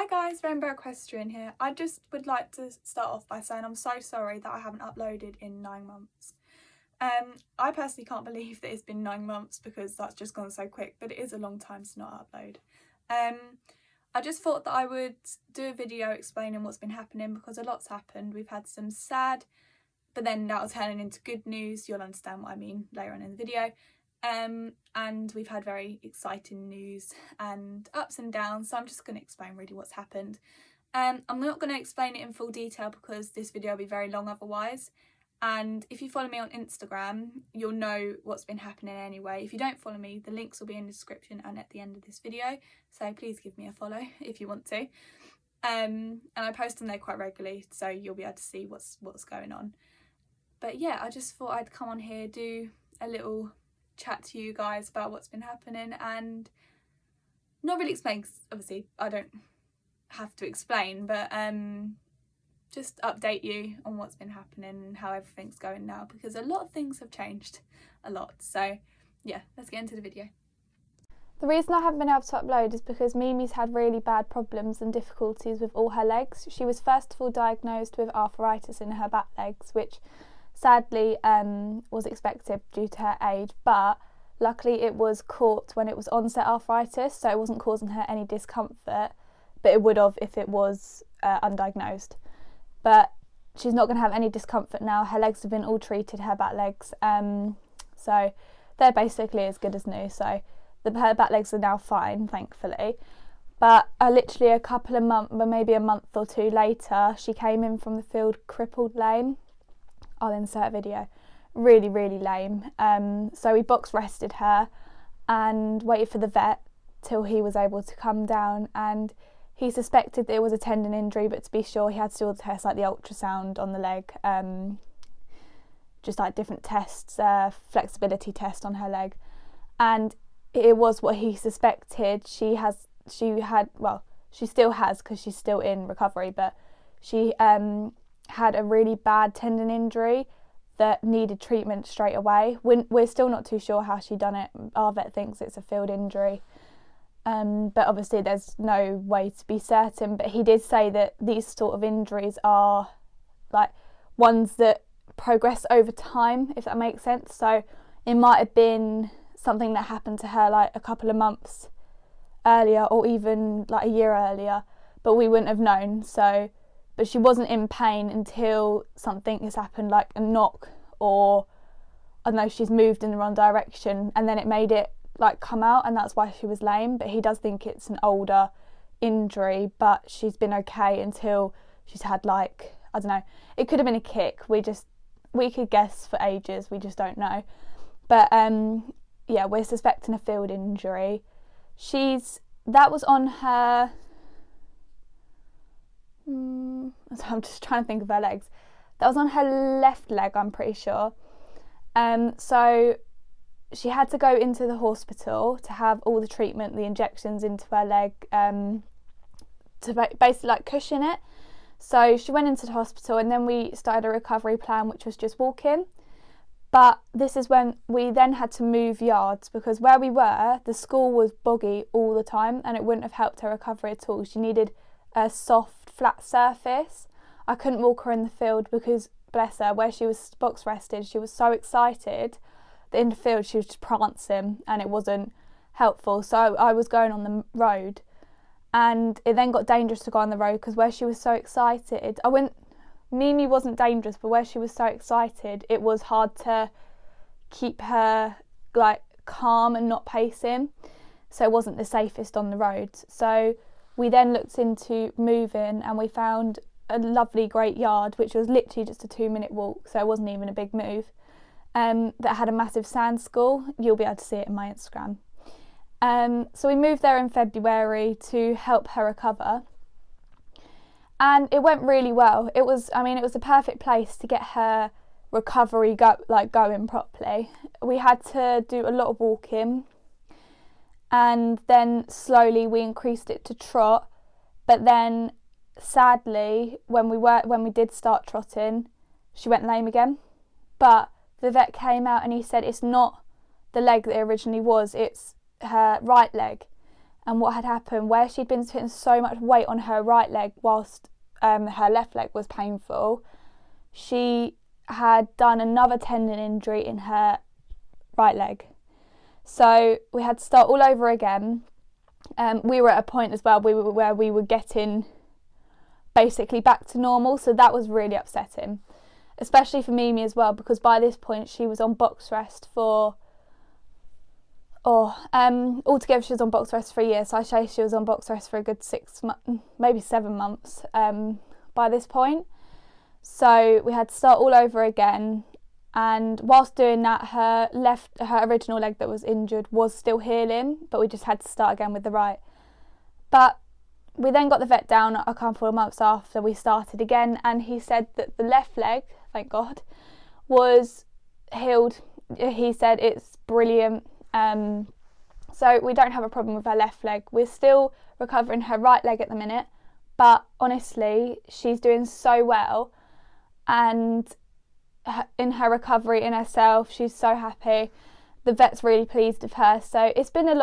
guys, Rainbow Equestrian here. I just would like to start off by saying I'm so sorry that I haven't uploaded in 9 months. I personally can't believe that it's been 9 months because that's just gone so quick, but it is a long time to not upload. I just thought that I would do a video explaining what's been happening because a lot's happened. We've had some sad, but then that'll turn into good news. You'll understand what I mean later on in the video. And we've had very exciting news and ups and downs, so I'm just going to explain really what's happened. I'm not going to explain it in full detail because this video will be very long otherwise, and if you follow me on Instagram you'll know what's been happening anyway. If you don't follow me, the links will be in the description and at the end of this video, so please give me a follow if you want to. And I post on there quite regularly, so you'll be able to see what's going on. But yeah, I just thought I'd come on here, do a little chat to you guys about what's been happening and not really explain, cause obviously I don't have to explain, but just update you on what's been happening and how everything's going now, because a lot of things have changed a lot. So yeah, let's get into the video. The reason I haven't been able to upload is because Mimi's had really bad problems and difficulties with all her legs. She was first of all diagnosed with arthritis in her back legs, which sadly was expected due to her age, but luckily it was caught when it was onset arthritis, so it wasn't causing her any discomfort, but it would have if it was undiagnosed. But she's not going to have any discomfort now. Her legs have been all treated, her back legs, so they're basically as good as new, so her back legs are now fine, thankfully. But literally a couple of months, maybe a month or two later, she came in from the field crippled lame. I'll insert a video. Really, really lame. So we box rested her and waited for the vet till he was able to come down, and he suspected that it was a tendon injury, but to be sure he had to do all the tests like the ultrasound on the leg, just like different tests, flexibility test on her leg, and it was what he suspected. She still has because she's still in recovery, but she had a really bad tendon injury that needed treatment straight away. We're still not too sure how she done it. Our vet thinks it's a field injury, but obviously there's no way to be certain. But he did say that these sort of injuries are like ones that progress over time, if that makes sense. So it might have been something that happened to her like a couple of months earlier or even like a year earlier, but we wouldn't have known. But she wasn't in pain until something has happened, like a knock, or I don't know, she's moved in the wrong direction, and then it made it like come out, and that's why she was lame. But he does think it's an older injury, but she's been okay until she's had like, I don't know, it could have been a kick. We could guess for ages, we just don't know. But yeah, we're suspecting a field injury. That was on her. So I'm just trying to think of her legs. That was on her left leg, I'm pretty sure. So she had to go into the hospital to have all the treatment, the injections into her leg, to basically like cushion it. So she went into the hospital, and then we started a recovery plan, which was just walking. But this is when we then had to move yards, because where we were, the school was boggy all the time, and it wouldn't have helped her recovery at all. She needed a soft, flat surface. I couldn't walk her in the field because, bless her, where she was box rested, she was so excited that in the field she was just prancing, and it wasn't helpful. So I was going on the road, and it then got dangerous to go on the road because where she was so excited, Mimi wasn't dangerous, but where she was so excited, it was hard to keep her like calm and not pacing. So it wasn't the safest on the road. So we then looked into moving, and we found a lovely, great yard, which was literally just a 2-minute walk, so it wasn't even a big move, that had a massive sand school. You'll be able to see it in my Instagram. So we moved there in February to help her recover, and it went really well. It was the perfect place to get her recovery going properly. We had to do a lot of walking, and then slowly we increased it to trot, but then sadly when we did start trotting, she went lame again. But the vet came out and he said it's not the leg that it originally was, it's her right leg, and what had happened, where she'd been putting so much weight on her right leg whilst her left leg was painful, she had done another tendon injury in her right leg. So we had to start all over again. We were at a point as well where we were getting basically back to normal, so that was really upsetting, especially for Mimi as well, because by this point she was on box rest for altogether she was on box rest for a year, so I say she was on box rest for a good 6 months, maybe 7 months by this point. So we had to start all over again, and whilst doing that, her original leg that was injured was still healing, but we just had to start again with the right. But we then got the vet down a couple of months after we started again, and he said that the left leg, thank God, was healed. He said it's brilliant. So we don't have a problem with her left leg. We're still recovering her right leg at the minute, but honestly, she's doing so well, and in her recovery, in herself, she's so happy. The vet's really pleased with her. So it's been a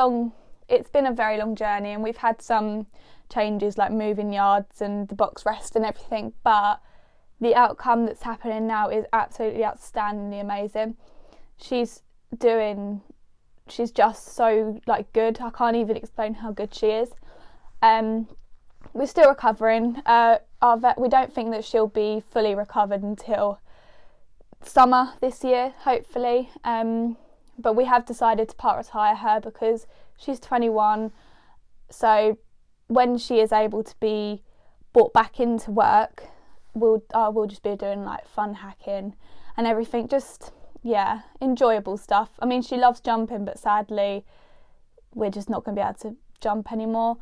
very long journey, and we've had some changes like moving yards and the box rest and everything, but the outcome that's happening now is absolutely outstandingly amazing. She's just so good. I can't even explain how good she is. We're still recovering. Our vet, we don't think that she'll be fully recovered until summer this year, hopefully. But we have decided to part retire her because she's 21. So when she is able to be brought back into work, we'll just be doing like fun hacking and everything. Just enjoyable stuff. I mean, she loves jumping, but sadly we're just not going to be able to jump anymore.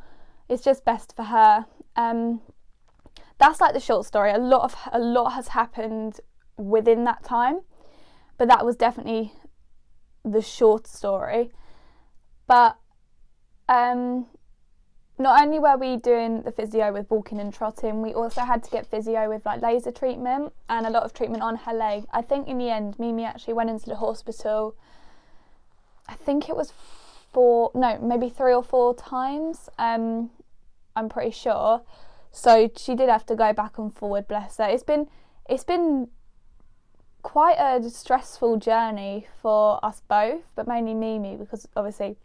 It's just best for her. That's like the short story. A lot has happened within that time, but that was definitely the short story. But not only were we doing the physio with walking and trotting, we also had to get physio with like laser treatment and a lot of treatment on her leg. I think in the end, Mimi actually went into the hospital, I think it was maybe 3 or 4 times, I'm pretty sure. So she did have to go back and forward, bless her. It's been quite a stressful journey for us both, but mainly Mimi, because obviously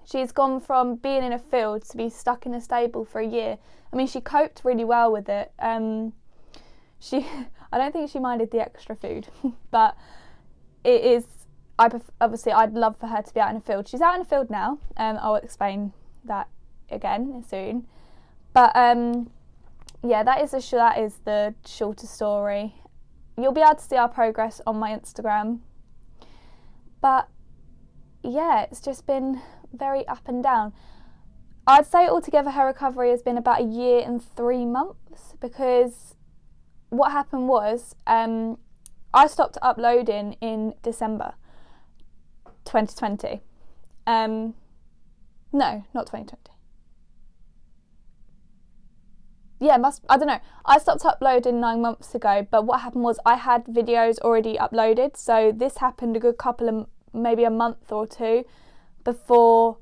she's gone from being in a field to be stuck in a stable for a year. I mean, she coped really well with it. I don't think she minded the extra food, but it is. Obviously, I'd love for her to be out in a field. She's out in a field now. I'll explain that again soon. But that is the shorter story. You'll be able to see our progress on my Instagram. But yeah, it's just been very up and down. I'd say altogether her recovery has been about 1 year and 3 months, because what happened was I stopped uploading in December 2020. No, not 2020. I don't know. I stopped uploading 9 months ago, but what happened was I had videos already uploaded, so this happened a good couple of, maybe a month or 2 before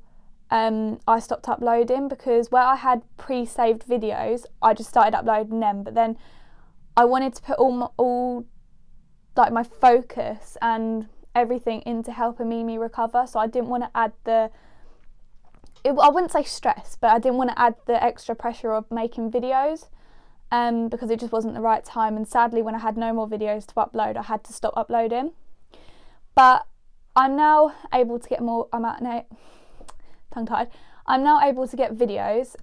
I stopped uploading, because where I had pre-saved videos, I just started uploading them, but then I wanted to put all like my focus and everything into helping Mimi recover, so I didn't want to add I wouldn't say stress, but I didn't want to add the extra pressure of making videos, because it just wasn't the right time. And sadly, when I had no more videos to upload, I had to stop uploading. But I'm now able to get more. Tongue-tied. I'm now able to get videos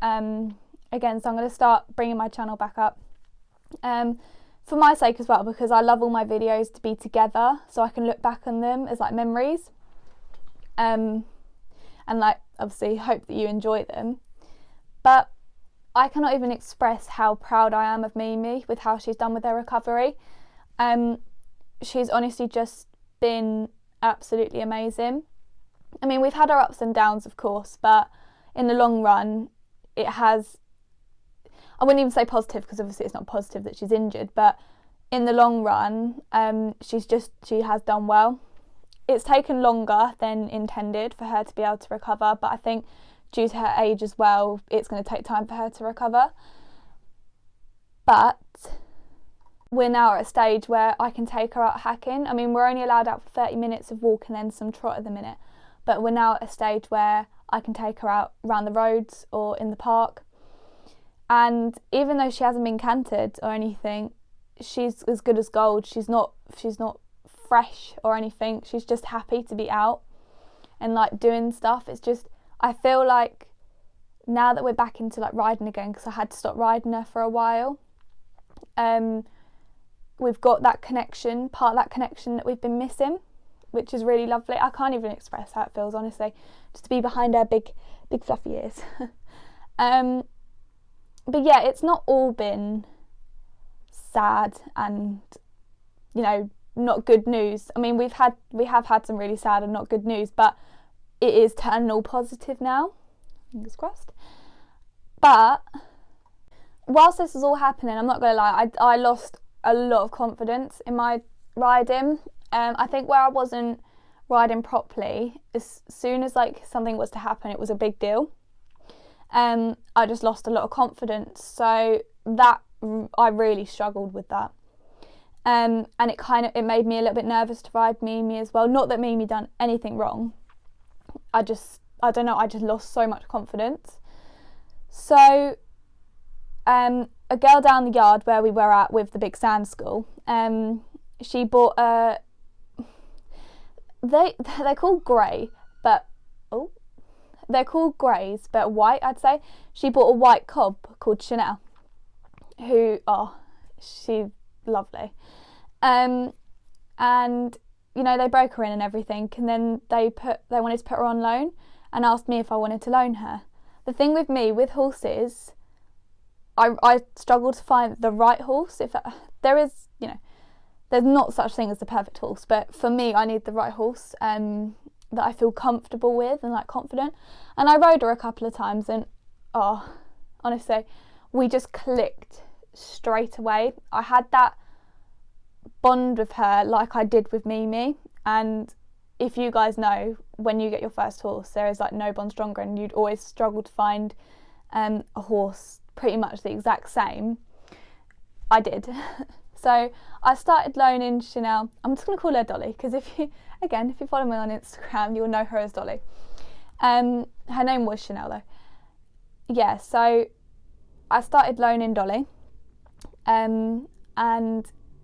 again, so I'm going to start bringing my channel back up, for my sake as well, because I love all my videos to be together, so I can look back on them as like memories, and like obviously hope that you enjoy them. But I cannot even express how proud I am of Mimi with how she's done with her recovery. She's honestly just been absolutely amazing. I mean, we've had our ups and downs, of course, but in the long run, it has, I wouldn't even say positive, because obviously it's not positive that she's injured, but in the long run, she has done well. It's taken longer than intended for her to be able to recover, but I think due to her age as well, it's going to take time for her to recover. But we're now at a stage where I can take her out hacking. I mean, we're only allowed out for 30 minutes of walk and then some trot at the minute, but we're now at a stage where I can take her out around the roads or in the park. And even though she hasn't been cantered or anything, she's as good as gold. She's not fresh or anything. She's just happy to be out and like doing stuff. It's just, I feel like now that we're back into like riding again, because I had to stop riding her for a while, we've got that connection, part of that connection that we've been missing, which is really lovely. I can't even express how it feels, honestly, just to be behind her big fluffy ears. But yeah, it's not all been sad and, you know, not good news. I mean, we have had some really sad and not good news, but it is turning all positive now. Fingers crossed. But whilst this was all happening, I'm not going to lie, I lost a lot of confidence in my riding. I think where I wasn't riding properly, as soon as like something was to happen, it was a big deal. I just lost a lot of confidence, so that I really struggled with that. And it made me a little bit nervous to ride Mimi as well. Not that Mimi done anything wrong. I don't know, I just lost so much confidence. So a girl down the yard where we were at with the big sand school, she bought they're called grey, but they're called greys, but white, I'd say. She bought a white cob called Chanel, she's lovely. And, you know, they broke her in and everything, and then they wanted to put her on loan and asked me if I wanted to loan her. The thing with me, with horses, I struggle to find the right horse. There is, you know, there's not such thing as the perfect horse, but for me, I need the right horse, that I feel comfortable with and like confident. And I rode her a couple of times and honestly, we just clicked straight away. I had that bond with her like I did with Mimi. And if you guys know, when you get your first horse, there is like no bond stronger, and you'd always struggle to find a horse pretty much the exact same. I did. So I started loaning Chanel. I'm just going to call her Dolly, because if you follow me on Instagram, you'll know her as Dolly. Her name was Chanel though. Yeah, so I started loaning Dolly, and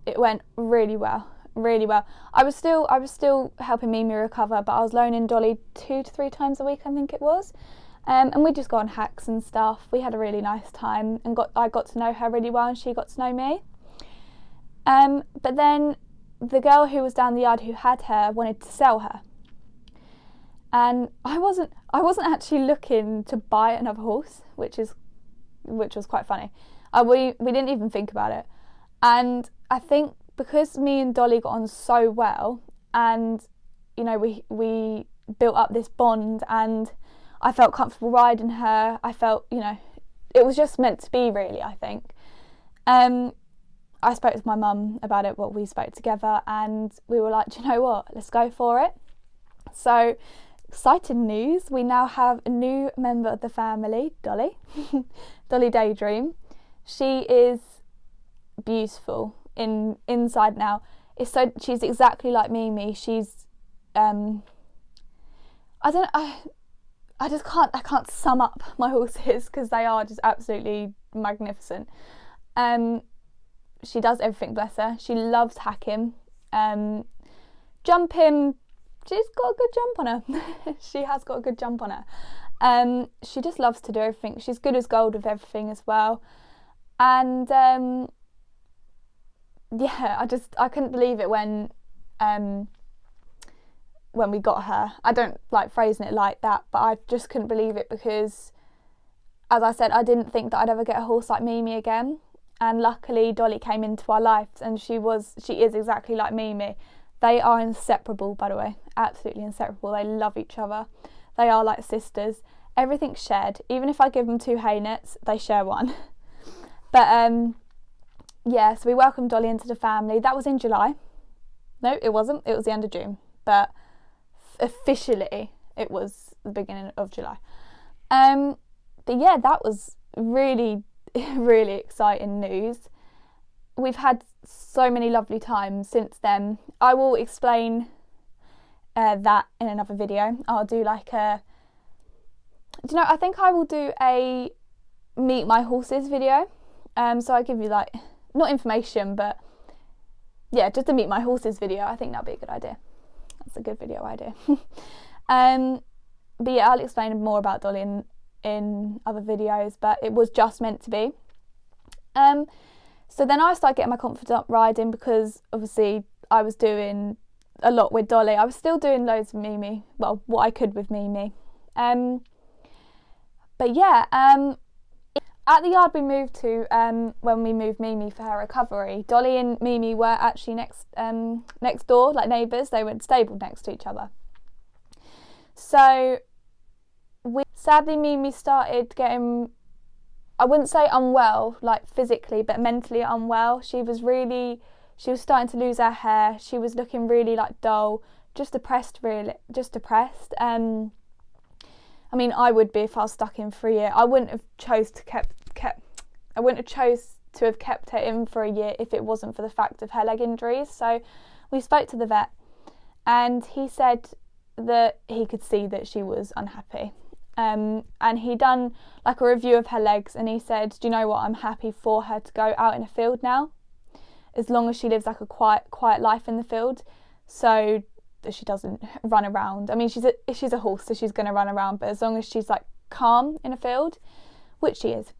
it went really well. I was still helping Mimi recover, but I was loaning Dolly 2 to 3 times a week, I think it was. And we just go on hacks and stuff. We had a really nice time, and I got to know her really well, and she got to know me. But then the girl who was down the yard who had her wanted to sell her, and I wasn't actually looking to buy another horse, which was quite funny. We didn't even think about it, and I think because me and Dolly got on so well, and you know, we built up this bond, and I felt comfortable riding her. I felt, you know, it was just meant to be, really, I think. I spoke to my mum about it, we spoke together, and we were like, do you know what, let's go for it. So, exciting news, we now have a new member of the family, Dolly. Dolly Daydream. She is beautiful inside now. She's exactly like Mimi. She's I can't sum up my horses, because they are just absolutely magnificent. She does everything, bless her. She loves hacking. Jumping, she's got a good jump on her. She has got a good jump on her. She just loves to do everything. She's good as gold with everything as well. And yeah, I couldn't believe it when we got her. I don't like phrasing it like that, but I just couldn't believe it, because, as I said, I didn't think that I'd ever get a horse like Mimi again. And luckily Dolly came into our lives, and she is exactly like Mimi. They are inseparable, by the way, absolutely inseparable. They love each other. They are like sisters. Everything's shared. Even if I give them 2 hay nets, they share one. But yeah, so we welcomed Dolly into the family. That was in July. No, it wasn't. It was the end of June. But officially, it was the beginning of July. But yeah, that was really, really exciting news. We've had so many lovely times since then. I will explain that in another video. I'll do like I think I will do a meet my horses video. So I give you like, not information, but yeah, just a meet my horses video. I think that'd be a good idea. That's a good video idea. But yeah, I'll explain more about Dolly in other videos, but it was just meant to be. So then I started getting my confidence up riding, because obviously I was doing a lot with Dolly. I was still doing loads with Mimi, well, what I could with Mimi. But yeah, at the yard we moved to, when we moved Mimi for her recovery, Dolly and Mimi were actually next door, like neighbours. They were stabled next to each other. So sadly Mimi started getting, I wouldn't say unwell, like physically, but mentally unwell. She was starting to lose her hair. She was looking really like dull, just depressed. I mean, I would be if I was stuck in for a year. I wouldn't have chose to have kept her in for a year if it wasn't for the fact of her leg injuries. So we spoke to the vet, and he said that he could see that she was unhappy. And he done like a review of her legs, and he said, do you know what, I'm happy for her to go out in a field now, as long as she lives like a quiet life in the field, so that she doesn't run around. I mean, she's a horse, so she's going to run around, but as long as she's like calm in a field, which she is.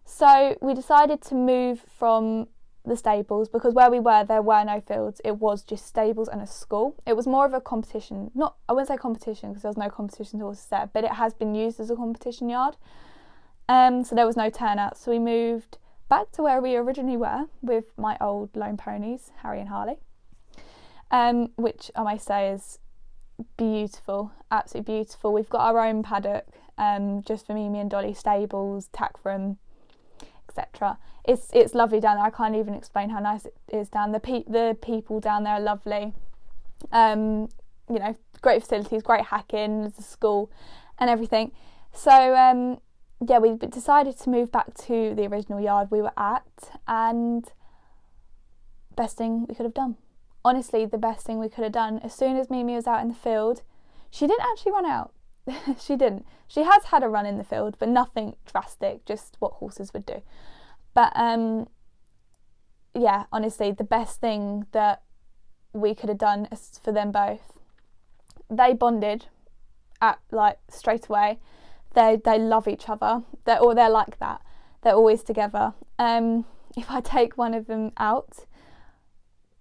So we decided to move from the stables, because where we were, there were no fields. It was just stables and a school. It was more of a competition, I wouldn't say competition because there was no competition horses there, but it has been used as a competition yard. So there was no turnout. So we moved back to where we originally were with my old lone ponies, Harry and Harley, which I may say is beautiful, absolutely beautiful. We've got our own paddock, just for Mimi and Dolly, stables, tack room, etc. It's lovely down there. I can't even explain how nice it is down there. The people down there are lovely. Great facilities, great hacking, there's a school and everything. So yeah, we decided to move back to the original yard we were at, and best thing we could have done. Honestly, the best thing we could have done. As soon as Mimi was out in the field, she didn't actually run out. She didn't. She has had a run in the field, but nothing drastic, just what horses would do. But yeah, honestly, the best thing that we could have done is for them both. They bonded straight away. They love each other. They're like that. They're always together. If I take one of them out,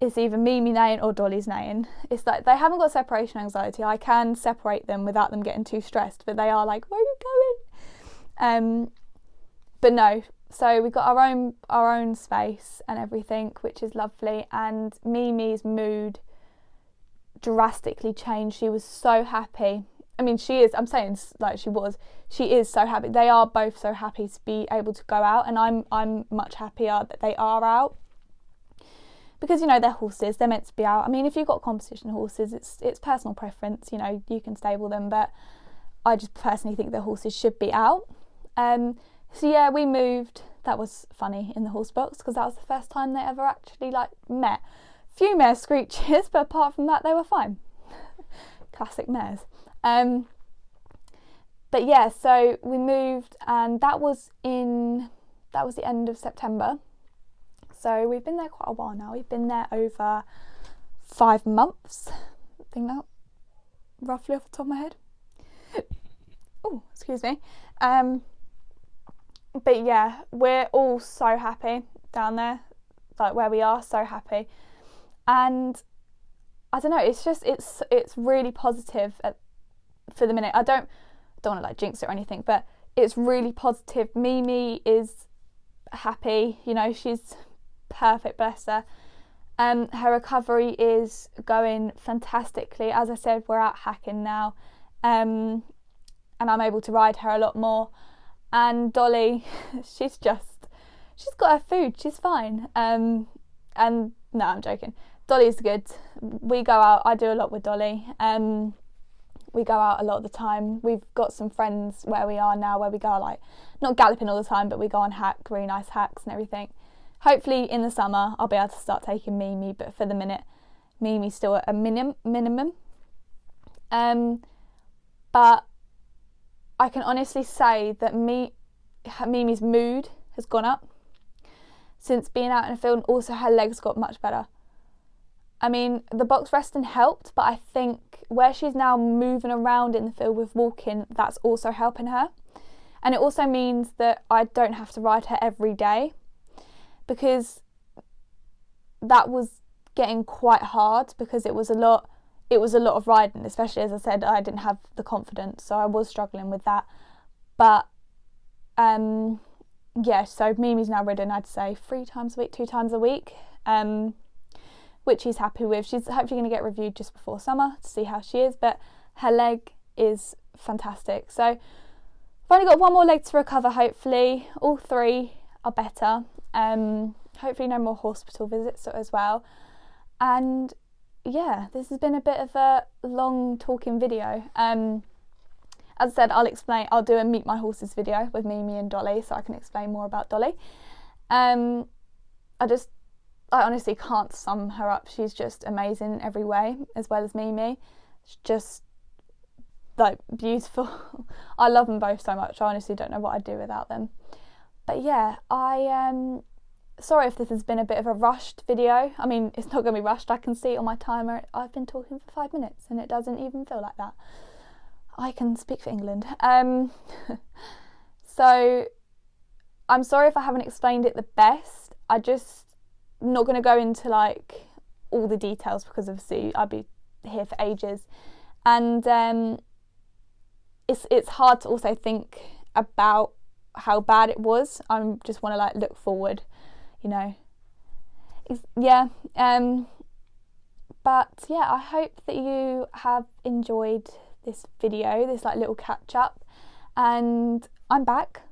it's either Mimi neighing or Dolly's neighing. It's like they haven't got separation anxiety. I can separate them without them getting too stressed, but they are like, where are you going? But no. So we got our own space and everything, which is lovely. And Mimi's mood drastically changed. She was so happy. I mean, she is. I'm saying like she was. She is so happy. They are both so happy to be able to go out, and I'm much happier that they are out. Because, they're horses, they're meant to be out. I mean, if you've got competition horses, it's personal preference, you can stable them, but I just personally think the horses should be out. So yeah, we moved. That was funny in the horse box, because that was the first time they ever actually met. Few mare screeches, but apart from that, they were fine. Classic mares. But yeah, so we moved, and that was the end of September. So we've been there quite a while now. We've been there over 5 months. I think that, roughly off the top of my head. Oh, excuse me. But yeah, we're all so happy down there, like where we are, so happy. And I don't know, it's really positive for the minute. I don't want to jinx it or anything, but it's really positive. Mimi is happy, she's perfect, bless her. Her recovery is going fantastically. As I said, we're out hacking now, and I'm able to ride her a lot more. And Dolly, she's got her food, she's fine. And no, I'm joking. Dolly's good. We go out, I do a lot with Dolly. We go out a lot of the time. We've got some friends where we are now where we go, like, not galloping all the time, but we go on really nice hacks and everything. Hopefully in the summer I'll be able to start taking Mimi, but for the minute Mimi's still at a minimum. But I can honestly say that Mimi's mood has gone up since being out in the field, and also her legs got much better. I mean, the box resting helped, but I think where she's now moving around in the field with walking, that's also helping her. And it also means that I don't have to ride her every day, because that was getting quite hard, because it was a lot of riding, especially, as I said, I didn't have the confidence, so I was struggling with that. But yeah, so Mimi's now ridden, I'd say 3 times a week, 2 times a week, which she's happy with. She's hopefully going to get reviewed just before summer to see how she is, but her leg is fantastic. So I've only got 1 more leg to recover, hopefully. All 3 are better. Hopefully no more hospital visits as well. And yeah, this has been a bit of a long talking video. As I said, I'll do a meet my horses video with Mimi and Dolly, so I can explain more about Dolly. I honestly can't sum her up. She's just amazing in every way, as well as Mimi. She's just like beautiful. I love them both so much. I honestly don't know what I'd do without them. But yeah, sorry if this has been a bit of a rushed video. I mean, it's not going to be rushed. I can see on my timer I've been talking for 5 minutes and it doesn't even feel like that. I can speak for England. So I'm sorry if I haven't explained it the best. I'm not going to go into like all the details, because obviously I'd be here for ages. And it's hard to also think about how bad it was. I just want to like look forward, you know. But yeah, I hope that you have enjoyed this video, this like little catch up, and I'm back.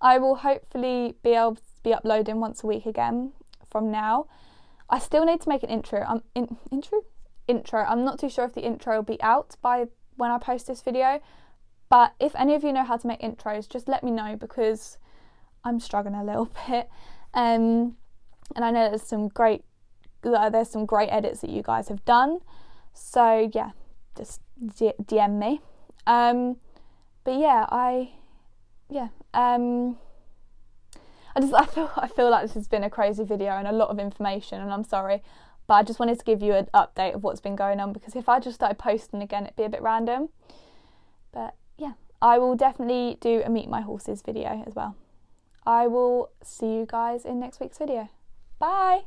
I will hopefully be able to be uploading once a week again from now. I still need to make an intro. I'm not too sure if the intro will be out by when I post this video, but if any of you know how to make intros, just let me know, because I'm struggling a little bit. And I know there's some great edits that you guys have done, so yeah, just DM me. But yeah, I feel like this has been a crazy video and a lot of information, and I'm sorry, but I just wanted to give you an update of what's been going on, because if I just started posting again, it'd be a bit random. But yeah, I will definitely do a meet my horses video as well. I will see you guys in next week's video. Bye.